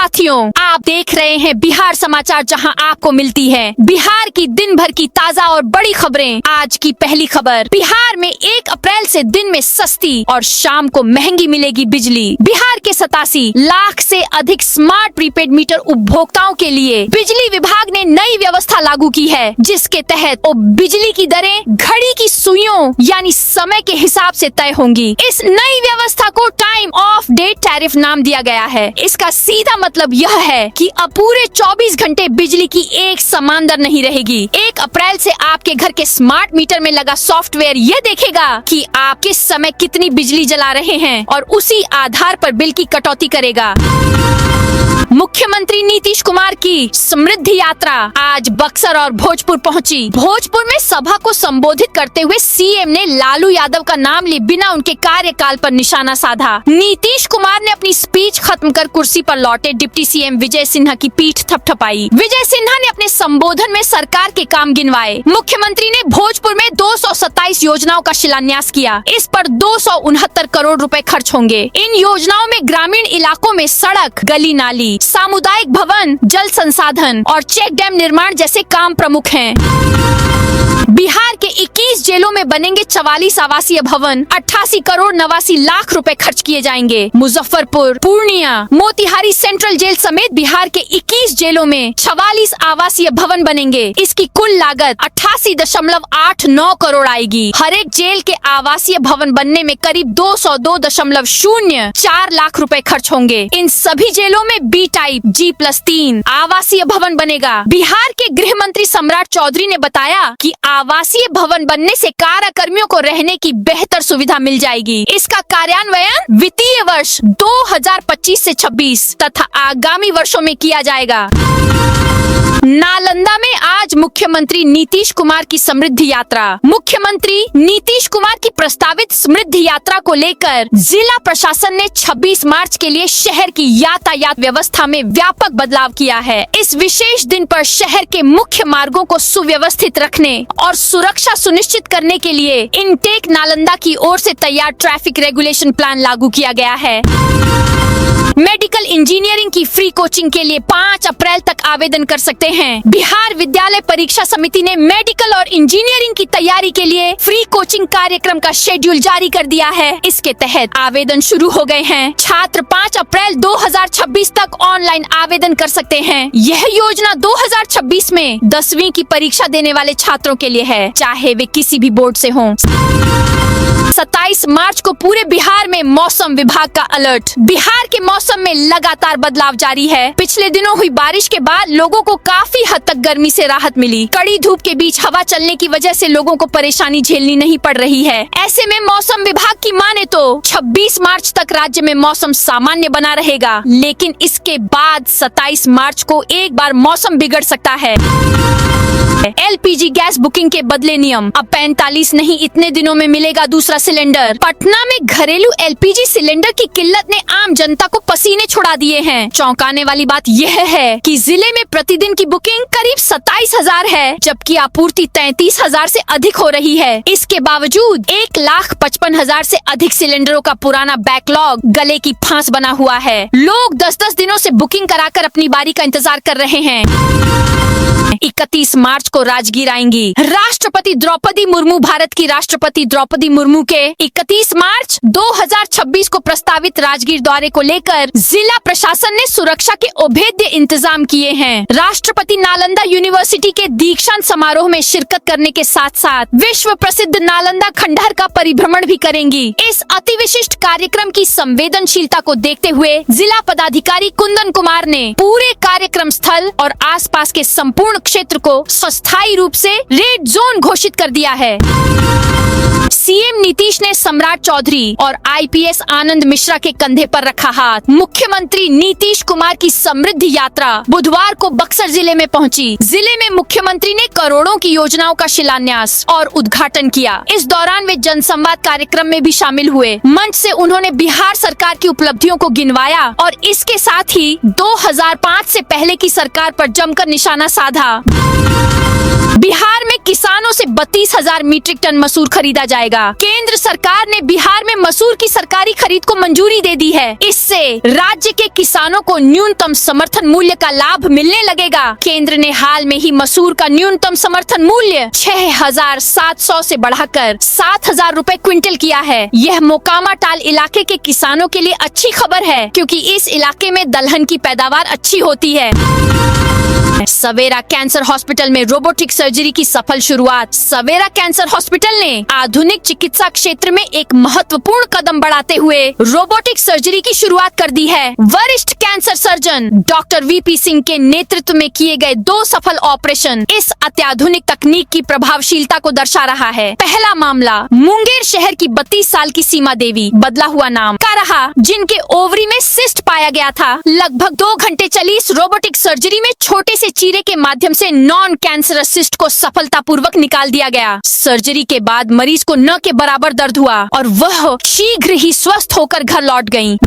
साथियों, आप देख रहे हैं बिहार समाचार, जहां आपको मिलती है बिहार की दिन भर की ताजा और बड़ी खबरें। आज की पहली खबर, बिहार में 1 अप्रैल से दिन में सस्ती और शाम को महंगी मिलेगी बिजली। बिहार के 87 लाख से अधिक स्मार्ट प्रीपेड मीटर उपभोक्ताओं के लिए बिजली विभाग ने नई व्यवस्था लागू की है, जिसके तहत वो बिजली की दरें घड़ी की सुइयों यानी समय के हिसाब से तय होंगी। इस नई व्यवस्था को टाइम ऑफ डे टैरिफ नाम दिया गया है। इसका सीधा मतलब यह है कि अब पूरे 24 घंटे बिजली की एक समान दर नहीं रहेगी। 1 अप्रैल से आपके घर के स्मार्ट मीटर में लगा सॉफ्टवेयर ये देखेगा कि आप किस समय कितनी बिजली जला रहे हैं और उसी आधार पर बिल की कटौती करेगा। मुख्यमंत्री नीतीश कुमार की समृद्धि यात्रा आज बक्सर और भोजपुर पहुंची। भोजपुर में सभा को संबोधित करते हुए सीएम ने लालू यादव का नाम लिए बिना उनके कार्यकाल पर निशाना साधा। नीतीश कुमार ने अपनी स्पीच खत्म कर कुर्सी पर लौटे डिप्टी सीएम विजय सिन्हा की पीठ थपथपाई। विजय सिन्हा ने अपने संबोधन में सरकार के काम गिनवाए। मुख्यमंत्री ने भोजपुर में 227 योजनाओं का शिलान्यास किया। इस पर 269 करोड़ रुपए खर्च होंगे। इन योजनाओं में ग्रामीण इलाकों में सड़क, गली नाली, सामुदायिक भवन, जल संसाधन और चेक डैम निर्माण जैसे काम प्रमुख हैं। बिहार के 21 जेलों में बनेंगे 44 आवासीय भवन। 88 करोड़ 89 लाख रुपए खर्च किए जाएंगे। मुजफ्फरपुर, पूर्णिया, मोतिहारी सेंट्रल जेल समेत बिहार के 21 जेलों में 44 आवासीय भवन बनेंगे। इसकी कुल लागत 88.89 करोड़ आएगी। हर एक जेल के आवासीय भवन बनने में करीब 202.04 लाख रुपए खर्च होंगे। इन सभी जेलों में बी टाइप G+3 आवासीय भवन बनेगा। बिहार के गृह मंत्री सम्राट चौधरी ने बताया कि आवासीय भवन बनने से काराकर्मियों को रहने की बेहतर सुविधा मिल जाएगी। इसका कार्यान्वयन वित्तीय वर्ष 2025 से 26 तथा आगामी वर्षों में किया जाएगा। नालंदा में आज मुख्यमंत्री नीतीश कुमार की समृद्धि यात्रा। मुख्यमंत्री नीतीश कुमार की प्रस्तावित समृद्धि यात्रा को लेकर जिला प्रशासन ने 26 मार्च के लिए शहर की यातायात व्यवस्था में व्यापक बदलाव किया है। इस विशेष दिन पर शहर के मुख्य मार्गों को सुव्यवस्थित रखने और सुरक्षा सुनिश्चित करने के लिए इनटेक नालंदा की ओर से तैयार ट्रैफिक रेगुलेशन प्लान लागू किया गया है। मेडिकल इंजीनियरिंग की फ्री कोचिंग के लिए 5 अप्रैल तक आवेदन कर सकते हैं। बिहार विद्यालय परीक्षा समिति ने मेडिकल और इंजीनियरिंग की तैयारी के लिए फ्री कोचिंग कार्यक्रम का शेड्यूल जारी कर दिया है। इसके तहत आवेदन शुरू हो गए हैं। छात्र 5 अप्रैल 2026 तक ऑनलाइन आवेदन कर सकते हैं। यह योजना 2026 में 10वीं की परीक्षा देने वाले छात्रों के लिए है, चाहे वे किसी भी बोर्ड से हों। 27 मार्च को पूरे बिहार में मौसम विभाग का अलर्ट। बिहार के मौसम में लगातार बदलाव जारी है। पिछले दिनों हुई बारिश के बाद लोगों को काफी हद तक गर्मी से राहत मिली। कड़ी धूप के बीच हवा चलने की वजह से लोगों को परेशानी झेलनी नहीं पड़ रही है। ऐसे में मौसम विभाग की माने तो 26 मार्च तक राज्य में मौसम सामान्य बना रहेगा, लेकिन इसके बाद 27 मार्च को एक बार मौसम बिगड़ सकता है। LPG गैस बुकिंग के बदले नियम। अब 45 नहीं, इतने दिनों में मिलेगा दूसरा सिलेंडर। पटना में घरेलू LPG सिलेंडर की किल्लत ने आम जनता को पसीने छुड़ा दिए हैं। चौंकाने वाली बात यह है कि जिले में प्रतिदिन की बुकिंग करीब 27,000 है, जबकि आपूर्ति 33,000 से अधिक हो रही है। इसके बावजूद 1,55,000 से अधिक सिलेंडरों का पुराना बैकलॉग गले की फांस बना हुआ है। लोग 10-10 दिनों से बुकिंग कराकर अपनी बारी का इंतजार कर रहे हैं। 31 मार्च को राजगीर आएंगी राष्ट्रपति द्रौपदी मुर्मू। भारत की राष्ट्रपति द्रौपदी मुर्मू के 31 मार्च 2026 को प्रस्तावित राजगीर दौरे को लेकर जिला प्रशासन ने सुरक्षा के अभेद्य इंतजाम किए हैं। राष्ट्रपति नालंदा यूनिवर्सिटी के दीक्षांत समारोह में शिरकत करने के साथ साथ विश्व प्रसिद्ध नालंदा खंडहर का परिभ्रमण भी करेंगी। इस अति विशिष्ट कार्यक्रम की संवेदनशीलता को देखते हुए जिला पदाधिकारी कुंदन कुमार ने पूरे कार्यक्रम स्थल और आसपास के संपूर्ण क्षेत्र को अस्थायी रूप से रेड जोन घोषित कर दिया है। सीएम नीतीश ने सम्राट चौधरी और IPS आनंद मिश्रा के कंधे पर रखा हाथ। मुख्यमंत्री नीतीश कुमार की समृद्धि यात्रा बुधवार को बक्सर जिले में पहुंची। जिले में मुख्यमंत्री ने करोड़ों की योजनाओं का शिलान्यास और उद्घाटन किया। इस दौरान वे जनसंवाद कार्यक्रम में भी शामिल हुए। मंच से उन्होंने बिहार सरकार की उपलब्धियों को गिनवाया और इसके साथ ही 2005 से पहले की सरकार पर जमकर निशाना साधा। बिहार में किसानों से 32,000 मीट्रिक टन मसूर खरीदा जाएगा। केंद्र सरकार ने बिहार में मसूर की सरकारी खरीद को मंजूरी दे दी है। इससे राज्य के किसानों को न्यूनतम समर्थन मूल्य का लाभ मिलने लगेगा। केंद्र ने हाल में ही मसूर का न्यूनतम समर्थन मूल्य 6,700 से बढ़ाकर 7,000 रुपए क्विंटल किया है। यह मोकामा टाल इलाके के किसानों के लिए अच्छी खबर है, क्योंकि इस इलाके में दलहन की पैदावार अच्छी होती है। सवेरा कैंसर हॉस्पिटल में रोबोटिक सर्जरी की सफल शुरुआत। सवेरा कैंसर हॉस्पिटल ने आधुनिक चिकित्सा क्षेत्र में एक महत्वपूर्ण कदम बढ़ाते हुए रोबोटिक सर्जरी की शुरुआत कर दी है। वरिष्ठ cancer surgeon doctor VP Singh के नेतृत्व में किए गए 2 सफल ऑपरेशन इस अत्याधुनिक तकनीक की प्रभावशीलता को दर्शा रहा है। पहला मामला मुंगेर शहर की 32 साल की सीमा देवी, बदला हुआ नाम का रहा, जिनके ओवरी में सिस्ट पाया गया था। लगभग 2 घंटे चली इस रोबोटिक सर्जरी में छोटे से चीरे के माध्यम से नॉन कैंसरस सिस्ट को सफलतापूर्वक निकाल दिया गया। सर्जरी के बाद मरीज को न के बराबर दर्द हुआ और वह शीघ्र ही स्वस्थ होकर घर लौट गयीं।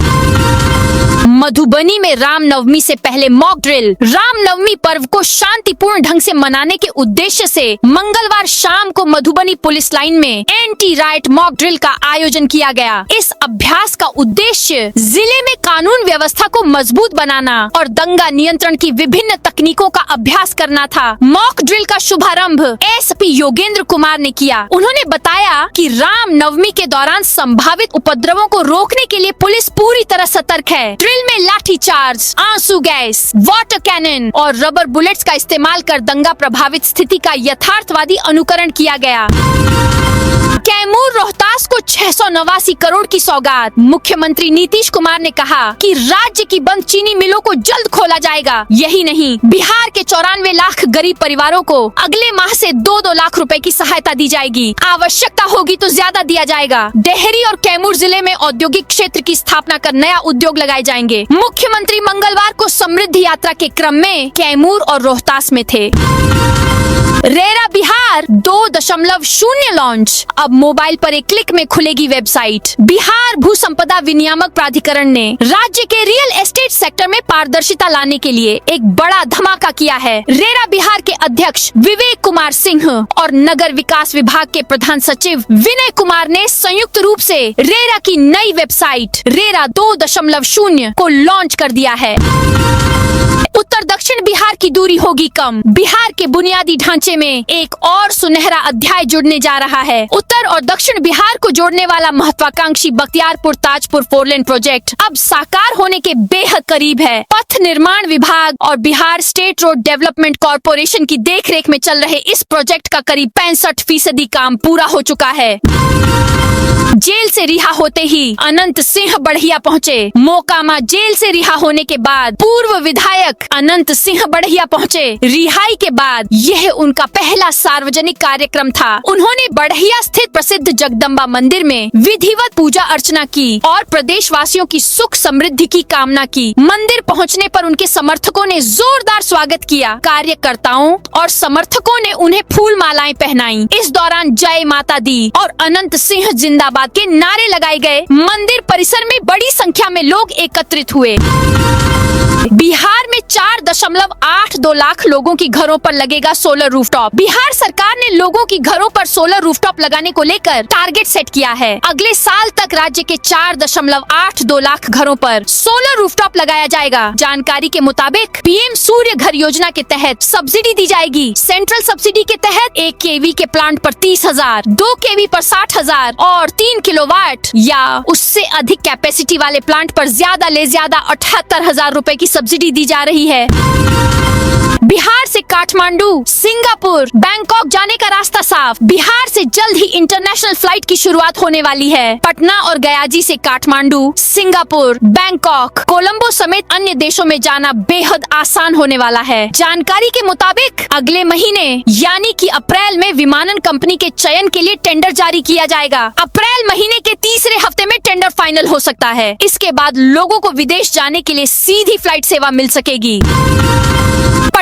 मधुबनी में रामनवमी से पहले मॉक ड्रिल। रामनवमी पर्व को शांतिपूर्ण ढंग से मनाने के उद्देश्य से मंगलवार शाम को मधुबनी पुलिस लाइन में एंटी राइट मॉक ड्रिल का आयोजन किया गया। इस अभ्यास का उद्देश्य जिले में कानून व्यवस्था को मजबूत बनाना और दंगा नियंत्रण की विभिन्न तकनीकों का अभ्यास करना था। मॉक ड्रिल का शुभारंभ एसपी योगेंद्र कुमार ने किया। उन्होंने बताया कि रामनवमी के दौरान संभावित उपद्रवों को रोकने के लिए पुलिस पूरी तरह सतर्क है। ड्रिल में लाठी चार्ज, आंसू गैस, वाटर कैनन और रबर बुलेट्स का इस्तेमाल कर दंगा प्रभावित स्थिति का यथार्थवादी अनुकरण किया गया। कैमूर रोहतास को 689 करोड़ की सौगात। मुख्यमंत्री नीतीश कुमार ने कहा कि राज्य की बंद चीनी मिलों को जल्द खोला जाएगा। यही नहीं, बिहार के 94 लाख गरीब परिवारों को अगले माह से 2-2 लाख रुपए की सहायता दी जाएगी। आवश्यकता होगी तो ज्यादा दिया जाएगा। डेहरी और कैमूर जिले में औद्योगिक क्षेत्र की स्थापना कर नया उद्योग लगाए जाएंगे। मुख्यमंत्री मंगलवार को समृद्धि यात्रा के क्रम में कैमूर और रोहतास में थे। RERA Bihar 2.0 launch. अब मोबाइल पर एक क्लिक में खुलेगी वेबसाइट। बिहार भू संपदा विनियामक प्राधिकरण ने राज्य के रियल एस्टेट सेक्टर में पारदर्शिता लाने के लिए एक बड़ा धमाका किया है। रेरा बिहार के अध्यक्ष विवेक कुमार सिंह और नगर विकास विभाग के प्रधान सचिव विनय कुमार ने संयुक्त रूप से रेरा की नई वेबसाइट रेरा 2.0 को लॉन्च कर दिया है। उत्तर दक्षिण बिहार की दूरी होगी कम। बिहार के बुनियादी ढांचे में एक और सुनहरा अध्याय जुड़ने जा रहा है। उत्तर और दक्षिण बिहार को जोड़ने वाला महत्वाकांक्षी बख्तियारपुर ताजपुर 4 लेन प्रोजेक्ट अब साकार होने के बेहद करीब है। पथ निर्माण विभाग और Bihar state road development corporation की देखरेख में चल रहे इस प्रोजेक्ट का करीब 65% काम पूरा हो चुका है। जेल से रिहा होते ही अनंत सिंह बढ़िया पहुँचे। मोकामा जेल से रिहा होने के बाद पूर्व विधायक अनंत सिंह बढ़िया पहुँचे। रिहाई के बाद यह उनका पहला सार्वजनिक कार्यक्रम था। उन्होंने बढ़िया स्थित प्रसिद्ध जगदम्बा मंदिर में विधिवत पूजा अर्चना की और प्रदेश वासियों की सुख समृद्धि की कामना की। मंदिर पहुँचने पर उनके समर्थकों ने जोरदार स्वागत किया। कार्यकर्ताओं और समर्थकों ने उन्हें फूल मालाएं पहनाई। इस दौरान जय माता दी और अनंत सिंह जिंदाबाद के नारे लगाए गए। मंदिर परिसर में बड़ी संख्या में लोग एकत्रित हुए। बिहार में 4.82 लाख लोगों की घरों पर लगेगा सोलर रूफटॉप। बिहार सरकार ने लोगों की घरों पर सोलर रूफटॉप लगाने को लेकर टारगेट सेट किया है। अगले साल तक राज्य के 4.82 लाख घरों पर सोलर रूफटॉप लगाया जाएगा। जानकारी के मुताबिक पीएम सूर्य घर योजना के तहत सब्सिडी दी जाएगी। सेंट्रल सब्सिडी के तहत 1 केवी के प्लांट पर 30,000, 2 केवी पर 60,000 और 3 किलोवाट या उससे अधिक कैपेसिटी वाले प्लांट पर ज्यादा ले ज्यादा 78,000 रुपए की सब्सिडी दी जा रही है। बिहार से काठमांडू, सिंगापुर, बैंकॉक जाने का रास्ता साफ। बिहार से जल्द ही इंटरनेशनल फ्लाइट की शुरुआत होने वाली है। पटना और गयाजी से काठमांडू, सिंगापुर, बैंकॉक, कोलंबो समेत अन्य देशों में जाना बेहद आसान होने वाला है। जानकारी के मुताबिक अगले महीने यानी कि अप्रैल में विमानन कंपनी के चयन के लिए टेंडर जारी किया जाएगा। अप्रैल महीने के तीसरे हफ्ते में टेंडर फाइनल हो सकता है। इसके बाद लोगों को विदेश जाने के लिए सीधी फ्लाइट सेवा मिल सकेगी।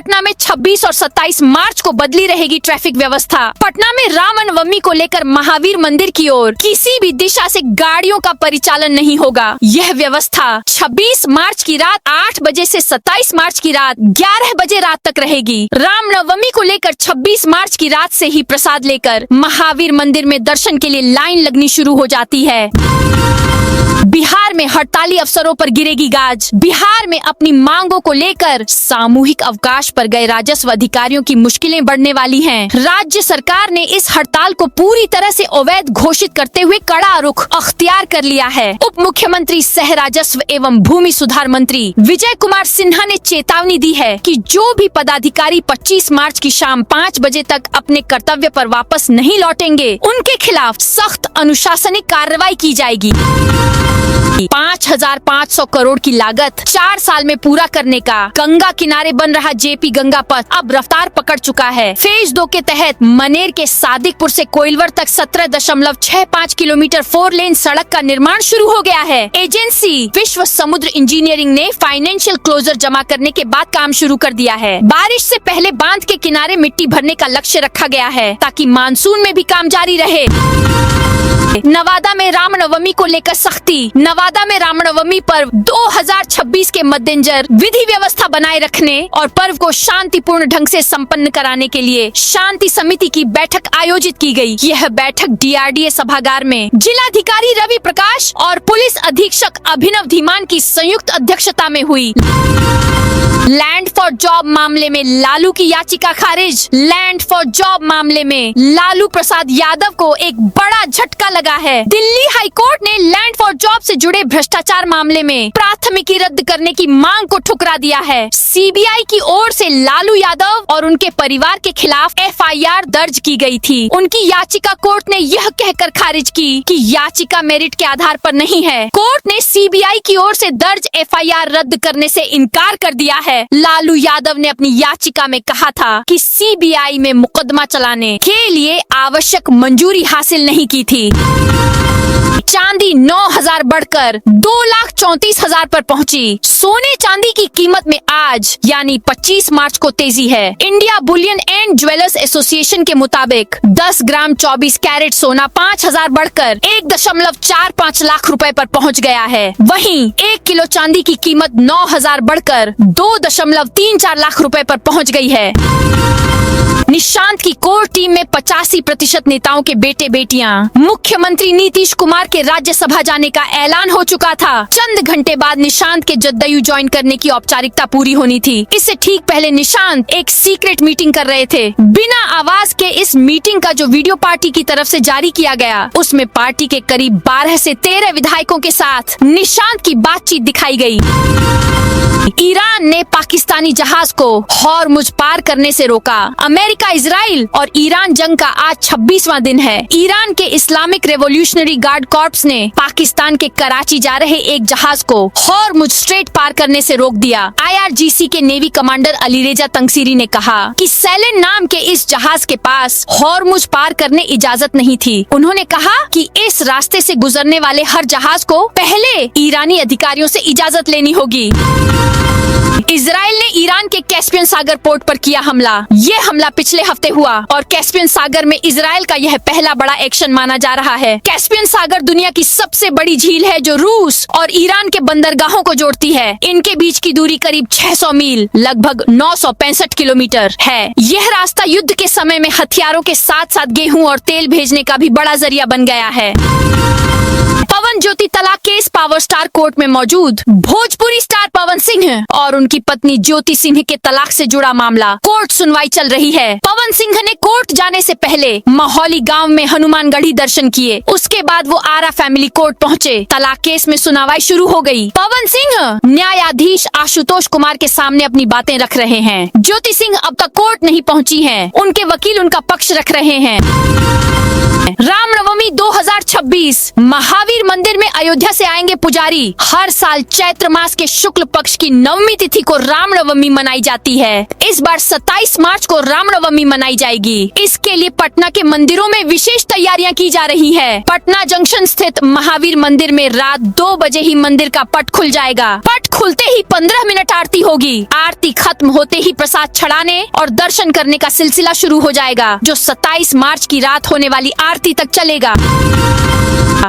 पटना में 26 और 27 मार्च को बदली रहेगी ट्रैफिक व्यवस्था। पटना में रामनवमी को लेकर महावीर मंदिर की ओर किसी भी दिशा से गाड़ियों का परिचालन नहीं होगा। यह व्यवस्था 26 मार्च की रात 8 बजे से 27 मार्च की रात 11 बजे रात तक रहेगी। रामनवमी को लेकर 26 मार्च की रात से ही प्रसाद लेकर महावीर मंदिर में दर्शन के लिए लाइन लगनी शुरू हो जाती है। बिहार में हड़ताली अफसरों पर गिरेगी गाज। बिहार में अपनी मांगों को लेकर सामूहिक अवकाश पर गए राजस्व अधिकारियों की मुश्किलें बढ़ने वाली हैं। राज्य सरकार ने इस हड़ताल को पूरी तरह से अवैध घोषित करते हुए कड़ा रुख अख्तियार कर लिया है। उप मुख्यमंत्री सह राजस्व एवं भूमि सुधार मंत्री विजय कुमार सिन्हा ने चेतावनी दी है कि जो भी पदाधिकारी 25 मार्च की शाम 5 बजे तक अपने कर्तव्य पर वापस नहीं लौटेंगे, उनके खिलाफ सख्त अनुशासनिक कार्रवाई की जाएगी। 5,500 करोड़ की लागत 4 साल में पूरा करने का गंगा किनारे बन रहा जेपी गंगा पथ अब रफ्तार पकड़ चुका है। फेज 2 के तहत मनेर के सादिकपुर से कोइलवर तक 17.65 किलोमीटर 4 लेन सड़क का निर्माण शुरू हो गया है। एजेंसी विश्व समुद्र इंजीनियरिंग ने फाइनेंशियल क्लोजर जमा करने के बाद काम शुरू कर दिया है। बारिश से पहले बांध के किनारे मिट्टी भरने का लक्ष्य रखा गया है ताकि मानसून में भी काम जारी रहे। नवादा में रामनवमी को लेकर सख्ती। नवादा में रामनवमी पर्व 2026 के मद्देनजर विधि व्यवस्था बनाए रखने और पर्व को शांतिपूर्ण ढंग से संपन्न कराने के लिए शांति समिति की बैठक आयोजित की गई। यह बैठक डीआरडीए सभागार में जिलाधिकारी रवि प्रकाश और पुलिस अधीक्षक अभिनव धीमान की संयुक्त अध्यक्षता में हुई। लैंड फॉर जॉब मामले में लालू की याचिका खारिज। लैंड फॉर जॉब मामले में लालू प्रसाद यादव को एक बड़ा झटका लगा है। दिल्ली हाई कोर्ट ने लैंड फॉर जॉब से जुड़े भ्रष्टाचार मामले में प्राथमिकी रद्द करने की मांग को ठुकरा दिया है। सीबीआई की ओर से लालू यादव और उनके परिवार के खिलाफ एफआईआर दर्ज की गई थी। उनकी याचिका कोर्ट ने यह कहकर खारिज की कि याचिका मेरिट के आधार पर नहीं है। कोर्ट ने सीबीआई की ओर से दर्ज एफआईआर रद्द करने से इनकार कर दिया है। लालू यादव ने अपनी याचिका में कहा था कि सीबीआई में मुकदमा चलाने के लिए आवश्यक मंजूरी हासिल नहीं की थी। चांदी 9,000 बढ़कर 2,34,000 पर पहुंची। सोने चांदी की कीमत में आज यानी 25 मार्च को तेजी है। India Boolean and jewellers association के मुताबिक 10 ग्राम 24 कैरेट सोना 5,000 बढ़कर 1.45 लाख रुपए पर पहुंच गया है। वहीं 1 किलो चांदी की कीमत 9,000 बढ़कर 2.34 लाख रुपए पर पहुंच गई है। निशांत की कोर टीम में 85% नेताओं के बेटे बेटियां। मुख्यमंत्री नीतीश कुमार के राज्यसभा जाने का ऐलान हो चुका था। चंद घंटे बाद निशांत के जदयू ज्वाइन करने की औपचारिकता पूरी होनी थी। इससे ठीक पहले निशांत एक सीक्रेट मीटिंग कर रहे थे। बिना आवाज के इस मीटिंग का जो वीडियो पार्टी की तरफ से जारी किया गया, उसमें पार्टी के करीब 12 से 13 विधायकों के साथ निशांत की बातचीत दिखाई गई। ईरान ने पाकिस्तानी जहाज को हॉर्मुज पार करने से रोका। अमेरिका, इजराइल और ईरान जंग का आज 26वां दिन है। ईरान के इस्लामिक रेवोल्यूशनरी गार्ड कॉर्प्स ने पाकिस्तान के कराची जा रहे एक जहाज को हॉर्मुज स्ट्रेट पार करने से रोक दिया। IRGC के नेवी कमांडर अलीरेजा तंगसीरी ने कहा कि सैलेन नाम के इस जहाज के पास हॉर्मुज पार करने इजाजत नहीं थी। उन्होंने कहा कि इस रास्ते से गुजरने वाले हर जहाज को पहले ईरानी अधिकारियों से इजाजत लेनी होगी। इजराइल ने ईरान के कैस्पियन सागर पोर्ट पर किया हमला। ये हमला पिछले हफ्ते हुआ और कैस्पियन सागर में इजराइल का यह पहला बड़ा एक्शन माना जा रहा है। कैस्पियन सागर दुनिया की सबसे बड़ी झील है जो रूस और ईरान के बंदरगाहों को जोड़ती है। इनके बीच की दूरी करीब 600 मील लगभग 965 किलोमीटर है। यह रास्ता युद्ध के समय में हथियारों के साथ साथ गेहूं और तेल भेजने का भी बड़ा जरिया बन गया है। पवन ज्योति तलाक केस पावर स्टार कोर्ट में मौजूद। भोजपुरी स्टार पवन सिंह और उनकी पत्नी ज्योति सिंह के तलाक से जुड़ा मामला कोर्ट सुनवाई चल रही है। पवन सिंह ने कोर्ट जाने से पहले माहौली गांव में हनुमानगढ़ी दर्शन किए। उसके बाद वो आरा फैमिली कोर्ट पहुंचे। तलाक केस में सुनवाई शुरू हो गई। पवन सिंह न्यायाधीश आशुतोष कुमार के सामने अपनी बातें रख रहे हैं। ज्योति सिंह अब तक कोर्ट नहीं पहुंची हैं। उनके वकील उनका पक्ष रख रहे हैं। रामनवमी 2026 महावीर मंदिर मंदिर में अयोध्या से आएंगे पुजारी। हर साल चैत्र मास के शुक्ल पक्ष की नवमी तिथि को रामनवमी मनाई जाती है। इस बार 27 मार्च को रामनवमी मनाई जाएगी। इसके लिए पटना के मंदिरों में विशेष तैयारियां की जा रही है। पटना जंक्शन स्थित महावीर मंदिर में रात 2 बजे ही मंदिर का पट खुल जाएगा। पट खुलते ही 15 मिनट आरती होगी। आरती खत्म होते ही प्रसाद चढ़ाने और दर्शन करने का सिलसिला शुरू हो जाएगा, जो 27 मार्च की रात होने वाली आरती तक चलेगा।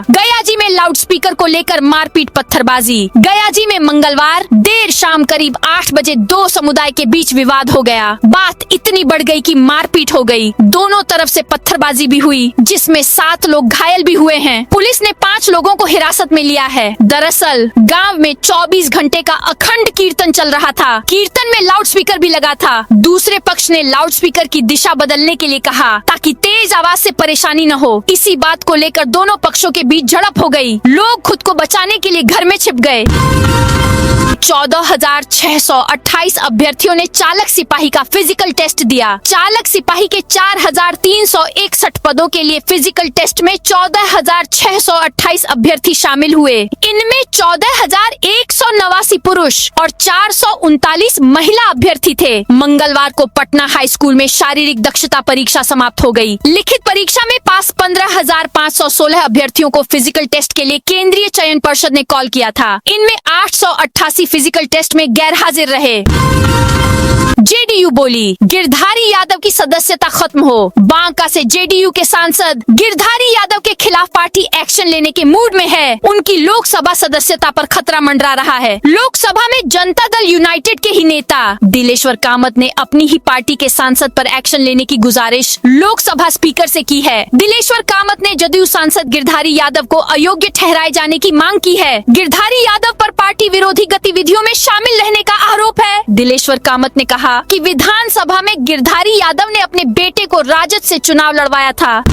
गया जी में लाउडस्पीकर को लेकर मारपीट पत्थरबाजी। गया जी में मंगलवार देर शाम करीब 8 बजे 2 समुदाय के बीच विवाद हो गया। बात इतनी बढ़ गई कि मारपीट हो गई। दोनों तरफ से पत्थरबाजी भी हुई, जिसमें 7 लोग घायल भी हुए हैं। पुलिस ने 5 लोगों को हिरासत में लिया है। दरअसल गांव में 24 घंटे का अखंड कीर्तन चल रहा था। कीर्तन में लाउडस्पीकर भी लगा था। दूसरे पक्ष ने लाउडस्पीकर की दिशा बदलने के लिए कहा ताकि तेज आवाज से परेशानी न हो। इसी बात को लेकर दोनों पक्षों के बीच झड़प हो गई। लोग खुद को बचाने के लिए घर में छिप गए। 14,628 अभ्यर्थियों ने चालक सिपाही का फिजिकल टेस्ट दिया। चालक सिपाही के 4,361 पदों के लिए फिजिकल टेस्ट में 14,628 अभ्यर्थी शामिल हुए। इनमें 14,189 पुरुष और 439 महिला अभ्यर्थी थे। मंगलवार को पटना हाई स्कूल में शारीरिक दक्षता परीक्षा समाप्त हो गई। लिखित परीक्षा में पास 15,516 अभ्यर्थियों को फिजिकल टेस्ट के लिए केंद्रीय चयन परिषद ने कॉल किया था। इनमें 888 फिजिकल टेस्ट में गैर हाजिर रहे। जेडीयू बोली गिरधारी यादव की सदस्यता खत्म हो। बांका से जेडीयू के सांसद गिरधारी यादव के खिलाफ पार्टी एक्शन लेने के मूड में है। उनकी लोकसभा सदस्यता पर खतरा मंडरा रहा है। लोकसभा में जनता दल यूनाइटेड के ही नेता दिलेश्वर कामत ने अपनी ही पार्टी के सांसद पर एक्शन लेने की गुजारिश लोकसभा स्पीकर से की है। दिलेश्वर कामत ने जदयू सांसद गिरधारी यादव को अयोग्य ठहराए जाने की मांग की है। गिरधारी यादव पर पार्टी विरोधी गतिविधियों में शामिल रहने का आरोप है। दिलेश्वर कामत ने कहा कि विधानसभा में गिरधारी यादव ने अपने बेटे को राजद से चुनाव लड़वाया था।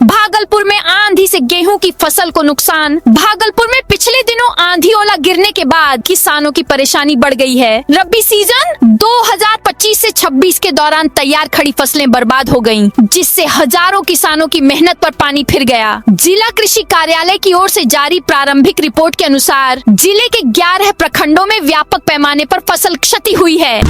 भागलपुर में आंधी से गेहूं की फसल को नुकसान। भागलपुर में पिछले दिनों आंधी ओला गिरने के बाद किसानों की परेशानी बढ़ गई है। रबी सीजन 2025 से 26 के दौरान तैयार खड़ी फसलें बर्बाद हो गयीं, जिससे हजारों किसानों की मेहनत पर पानी फिर गया। जिला कृषि कार्यालय की ओर से जारी प्रारंभिक रिपोर्ट के अनुसार जिले के 11 प्रखंडों में व्यापक पैमाने पर फसल क्षति हुई है।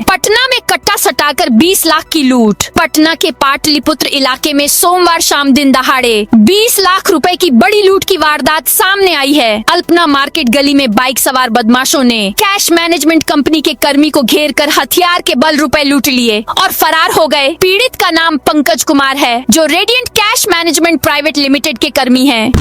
पटना में कट्टा सटाकर 20 लाख की लूट। पटना के पाटलिपुत्र इलाके में सोमवार शाम दिन दहाड़े 20 लाख रुपए की बड़ी लूट की वारदात सामने आई है। अल्पना मार्केट गली में बाइक सवार बदमाशों ने कैश मैनेजमेंट कंपनी के कर्मी को घेर कर हथियार के बल रुपए लूट लिए और फरार हो गए। पीड़ित का नाम पंकज कुमार है, जो radiant cash management private limited के कर्मी हैं।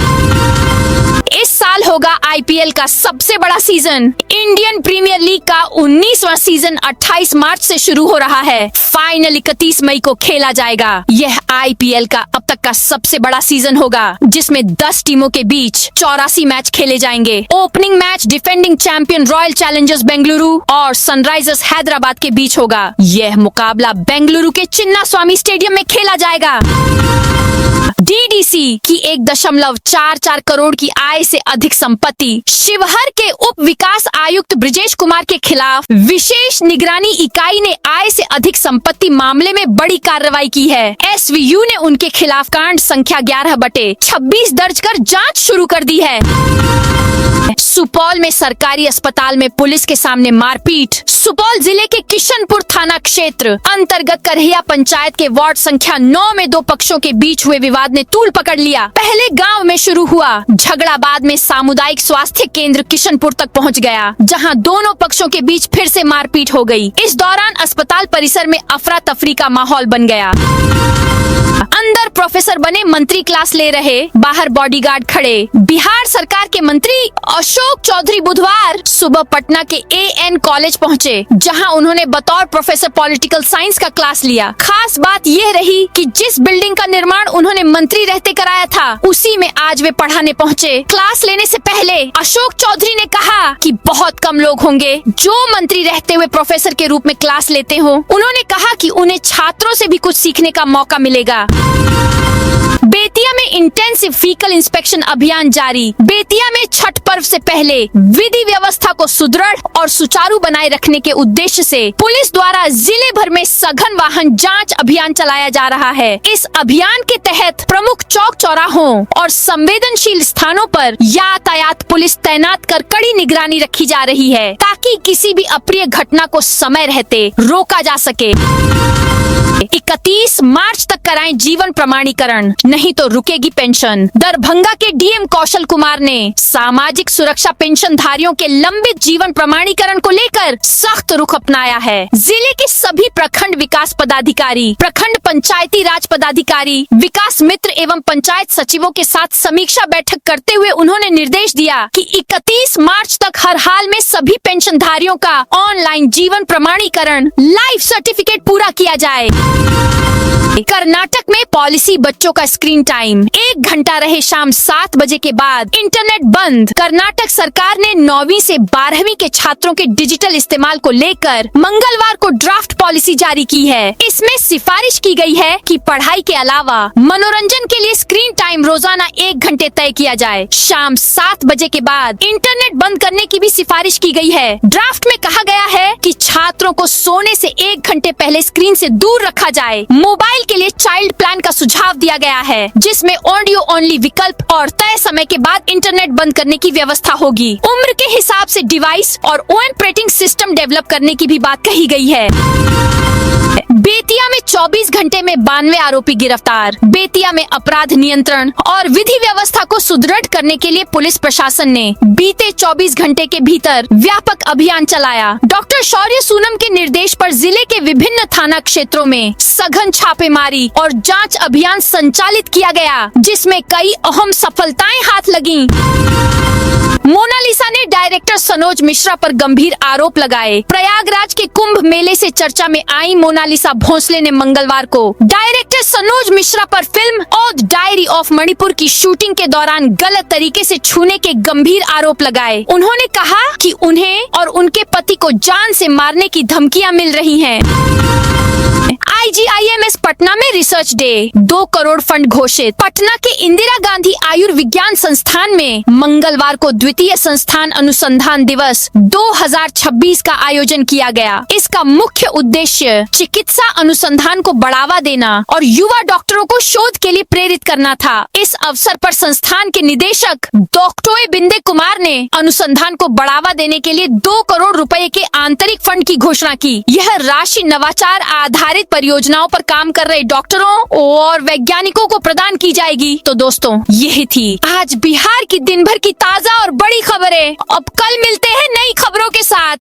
इस साल होगा आईपीएल का सबसे बड़ा सीजन। इंडियन प्रीमियर लीग का 19वां सीजन 28 मार्च से शुरू हो रहा है। फाइनल 31 मई को खेला जाएगा। यह आईपीएल का अब तक का सबसे बड़ा सीजन होगा, जिसमें 10 टीमों के बीच 84 मैच खेले जाएंगे। Opening match defending champion royal Challengers Bengaluru और सनराइजर्स हैदराबाद के बीच होगा। यह मुकाबला बेंगलुरु के चिन्नास्वामी स्टेडियम में खेला जाएगा। डीडीसी की 1.44 करोड़ की आय से अधिक संपत्ति। शिवहर के उप विकास आयुक्त ब्रिजेश कुमार के खिलाफ विशेष निगरानी इकाई ने आय से अधिक संपत्ति मामले में बड़ी कार्रवाई की है। एसवीयू ने उनके खिलाफ कांड संख्या 11/26 दर्ज कर जांच शुरू कर दी है। सुपौल में सरकारी अस्पताल में पुलिस के सामने मारपीट। सुपौल जिले के किशनपुर थाना क्षेत्र अंतर्गत करहिया पंचायत के वार्ड संख्या 9 में 2 पक्षों के बीच हुए विवाद ने तूल पकड़ लिया। पहले गांव में शुरू हुआ झगड़ा, बाद में सामुदायिक स्वास्थ्य केंद्र किशनपुर तक पहुंच गया, जहां दोनों पक्षों के बीच फिर से मारपीट हो गई। इस दौरान अस्पताल परिसर में अफरा तफरी का माहौल बन गया। अंदर प्रोफेसर बने मंत्री क्लास ले रहे, बाहर बॉडीगार्ड खड़े। बिहार सरकार के मंत्री अशोक चौधरी बुधवार सुबह पटना के एएन कॉलेज पहुंचे, जहां उन्होंने बतौर प्रोफेसर पॉलिटिकल साइंस का क्लास लिया। खास बात यह रही कि जिस बिल्डिंग का निर्माण उन्होंने मंत्री रहते कराया था, उसी में आज वे पढ़ाने पहुंचे। क्लास लेने से पहले अशोक चौधरी ने कहा कि बहुत कम लोग होंगे जो मंत्री रहते हुए प्रोफेसर के रूप में क्लास लेते हो। उन्होंने कहा कि उन्हें छात्रों से भी कुछ सीखने का मौका मिलेगा। बेतिया में इंटेंसिव व्हीकल इंस्पेक्शन अभियान जारी। बेतिया में छठ पर्व से पहले विधि व्यवस्था को सुदृढ़ और सुचारू बनाए रखने के उद्देश्य से पुलिस द्वारा जिले भर में सघन वाहन जांच अभियान चलाया जा रहा है। इस अभियान के तहत प्रमुख चौक चौराहों और संवेदनशील स्थानों पर यातायात पुलिस तैनात कर कड़ी निगरानी रखी जा रही है, ताकि किसी भी अप्रिय घटना को समय रहते रोका जा सके। 31 मार्च तक कराएं जीवन प्रमाणीकरण, नहीं तो रुकेगी पेंशन। दरभंगा के डीएम कौशल कुमार ने सामाजिक सुरक्षा पेंशन धारियों के लंबित जीवन प्रमाणीकरण को लेकर सख्त रुख अपनाया है। जिले के सभी प्रखंड विकास पदाधिकारी, प्रखंड पंचायती राज पदाधिकारी, विकास मित्र एवं पंचायत सचिवों के साथ समीक्षा बैठक करते हुए उन्होंने निर्देश दिया कि 31 मार्च तक हर हाल में सभी पेंशन धारियों का ऑनलाइन जीवन प्रमाणीकरण लाइफ सर्टिफिकेट पूरा किया जाए। कर्नाटक में पॉलिसी बच्चों का स्क्रीन टाइम 1 घंटा रहे शाम 7 बजे के बाद इंटरनेट बंद। कर्नाटक सरकार ने 9वीं से 12वीं के छात्रों के डिजिटल इस्तेमाल को लेकर मंगलवार को ड्राफ्ट पॉलिसी जारी की है। इसमें सिफारिश की गई है कि पढ़ाई के अलावा मनोरंजन के लिए स्क्रीन टाइम रोजाना 1 घंटे तय किया जाए। शाम 7 बजे के बाद इंटरनेट बंद करने की भी सिफारिश की गई है। ड्राफ्ट में कहा गया है कि छात्रों को सोने से 1 घंटे पहले स्क्रीन से दूर रखा जाए। मोबाइल के लिए चाइल्ड प्लान का सुझाव दिया गया है, जिसमें ऑडियो ओनली विकल्प और तय समय के बाद इंटरनेट बंद करने की व्यवस्था होगी। उम्र के हिसाब से डिवाइस और ऑपरेटिंग सिस्टम डेवलप करने की भी बात कही गई है। बेतिया में 24 घंटे में 92 आरोपी गिरफ्तार। बेतिया में अपराध नियंत्रण और विधि व्यवस्था को सुदृढ़ करने के लिए पुलिस प्रशासन ने बीते 24 घंटे के भीतर व्यापक अभियान चलाया। डॉक्टर शौर्य सूनम के निर्देश पर जिले के विभिन्न थाना क्षेत्रों में सघन छापेमारी और जांच अभियान संचालित किया गया, जिसमें कई अहम सफलताएं हाथ लगीं। मोनालिसा ने डायरेक्टर सनोज मिश्रा पर गंभीर आरोप लगाए। प्रयागराज के कुंभ मेले से चर्चा में आई मोनालिसा भोंसले ने मंगलवार को डायरेक्टर सनोज मिश्रा पर फिल्म ओद डायरी ऑफ मणिपुर की शूटिंग के दौरान गलत तरीके से छूने के गंभीर आरोप लगाए। उन्होंने कहा कि उन्हें और उनके पति को जान से मारने की धमकियां मिल रही हैं। IGIMS पटना में रिसर्च डे, 2 करोड़ फंड घोषित। पटना के इंदिरा गांधी आयुर्विज्ञान संस्थान में मंगलवार को द्वितीय संस्थान अनुसंधान दिवस 2026 का आयोजन किया गया। इसका मुख्य उद्देश्य चिकित्सा अनुसंधान को बढ़ावा देना और युवा डॉक्टरों को शोध के लिए प्रेरित करना था। इस अवसर पर संस्थान के निदेशक डॉक्टर बिंदे कुमार ने अनुसंधान को बढ़ावा देने के लिए 2 करोड़ रुपए के आंतरिक फंड की घोषणा की। यह राशि नवाचार आधारित परियोजनाओं पर काम कर रहे डॉक्टरों और वैज्ञानिकों को प्रदान की जाएगी। तो दोस्तों, यही थी आज बिहार की दिन भर की ताजा और बड़ी खबरें। अब कल मिलते हैं नई खबरों के साथ।